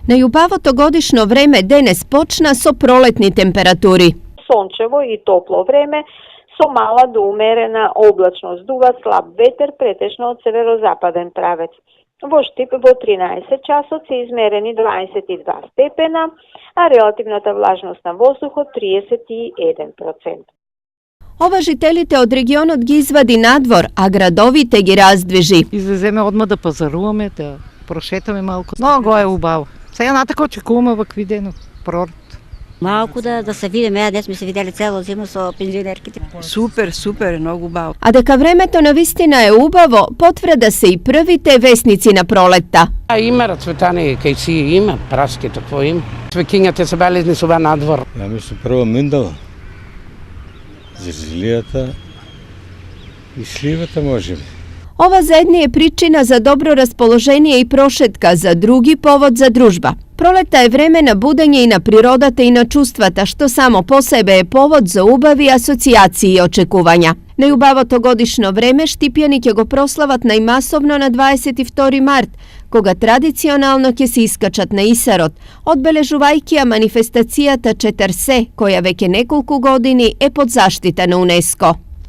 Najubavото годишно време денес почна со пролетни температури. Сончево и топло време со мала до умерена облачност, дува слаб ветер претежно од северозападен правец. Во Штип во 13 часот се измерени 22 степена, а релативната влажност на воздухот 31%. Ова жителите од регионот ги извади надвор, а градовите ги раздвижи. Излеземе одма да пазаруваме, да прошетаме малку. Много е убаво. Сега натако очекуваме вакви ден пролет. Малку да се видиме, днес сме се видели цело зиму со пензионерките. Супер, многу убаво. А дека времето навистина е убаво, потврда се и првите весници на пролетта. Има рацветание, кај си има, праските, какво има. Свекињата се белезни со надвор. Ја мислам прво миндало. Зрзилијата и сливата можеме. Ова за едни е причина за добро расположение и прошетка, за други повод за дружба. Пролета е време на будење и на природата и на чувствата, што само по себе е повод за убави асоцијации и очекувања. Најубавото годишно време штипјани ќе го прослават најмасовно на 22 март, кога традиционално ќе се искачат на Исарот, одбележувајќи ја манифестацијата Четерсе, која веќе неколку години е под заштита на УНЕСКО.